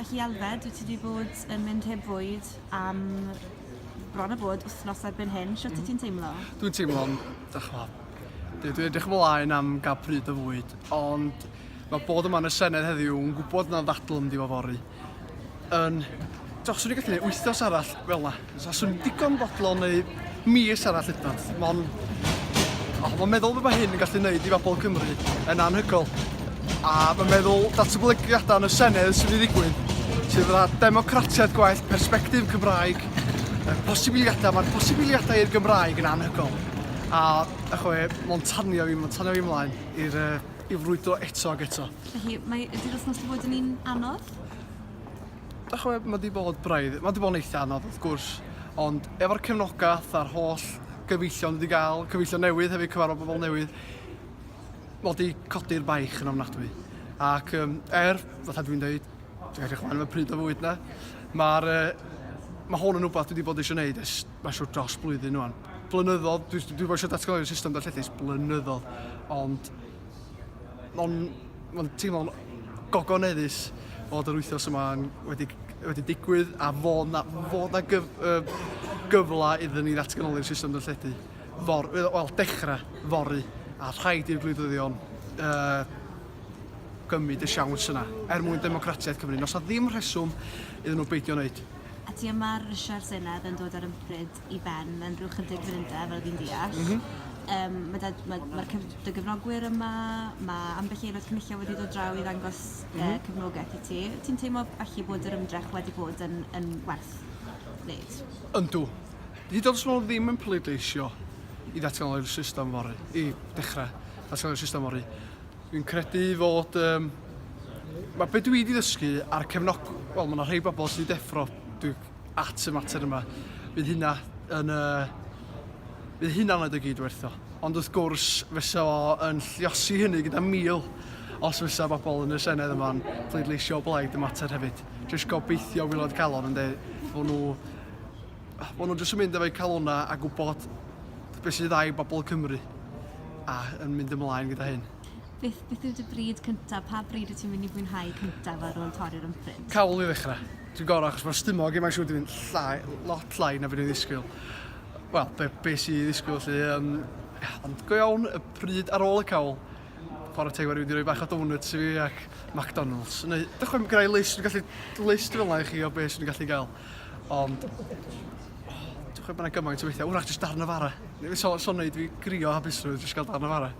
Ac i Alfed, wyt ti wedi bod yn mynd heb fwyd am bron a bod wythnos erbyn hyn. Sut wyt ti'n teimlo? Dwi'n teimlo'n, dwi'n edrych ymlaen am gael pryd o fwyd, ond mae bod yma yn y Senedd heddiw yn gwybod na'n ddadl yn diwofori. Swn i'n gallu gwneud wythnos arall fel yna. Swn i'n digon bodlon neu mis arall hydnod. Mae'n meddwl bod hyn yn gallu gwneud i Bobl Cymru yn anhygoel. A mae'n meddwl datblygiadau yn y Senedd sydd wedi ddigwydd, sydd fydda democratiaeth gwaith, perspektif Cymraeg, mae'r posibiliadau i'r Gymraeg yn anhygoel. A mae'n tanio fi ymlaen i frwydro eto ag eto. Felly, ydy'r wythnos wedi bod yn un anodd? Mae wedi bod braidd, mae wedi bod yn eitha anodd wrth gwrs, ond efo'r cefnogaeth a'r holl gyfeillion wedi cael, cyfeillion newydd hefyd, cyfarfod bobl newydd, mae wedi codi'r baich yn ofnadwy. Ac fatha dwi'n dweud, dwi'n edrych ymlaen efo pryd o fwyd na, mae hwn yn rhywbeth dwi wedi bod eisiau gwneud mae'n siŵr dros blwyddyn nhw'n. Blynyddodd, dwi bod eisiau datgani'r system darlledus blynyddodd, ond mae'n teimlo'n gogoneddus fod yr wythnos yma wedi digwydd a fod na gyfla iddyn ni ddatganoli'r system darlledu. Dechrau fori a rhaid i'r gwleidyddion gymryd y siawns yna mwyn democratiaeth Cymru. Nos na ddim rheswm iddyn nhw beidio wneud. A ti yma'r Rysia'r Senedd yn dod ar ymbryd i ben yn rhyw chydig fynydau fel ydyn deall. Mae'r gefnogwyr yma, mae ambell aelod cynulleidfa wedi dod draw i ddangos cefnogaeth i ti. Ti'n teimlo allu bod yr ymdrech wedi bod yn werth wneud? Yndw. Hyd yn oed ddim yn pleidleisio i ddatganoli'r system fori, i dechrau ddatganoli'r system fori. Dwi'n credu fod... mae beth dwi wedi ddysgu ar cefnog... Wel, mae yna rhai bobl sydd wedi deffro at y mater yma. Bydd hynna'n oed o gyd wertho. Ond wrth gwrs, fysa o yn lliosi hynny gyda 1000 os fysa bobl yn y Senedd yma'n pleidleisio o blaid y mater hefyd. Jyst gobeithio Wilod Calon yn dweud bod nhw'n jyst yn mynd efo'u calonna a gwybod beth sydd ddau bobl Cymru a yn mynd ymlaen gyda hyn. Beth yw'r bryd cyntaf? Pa bryd wyt ti'n mynd i fwynhau cyntaf ar ôl torri'r ymbryd? Cawl i ddechrau. Dwi'n gorau, achos mae'r stymog i mae'n siŵr dwi'n lot llai na fydd i'n ddisgwyl. Wel, be sy'n i ddisgwyl lle, ond go iawn y pryd ar ôl y cawl. Chwarae teg wedi rhoi bach o donuts i fi ac McDonald's. Neu, dechrau gyda'i list, dwi'n gallu list fel yna i chi o beth sy'n gallu gael. Ond, dwi'n chwe bod yna gymaint o weithiau, wrach jyst darn y fara. Son neud fi grio hapusrwydd jyst gael darn y fara.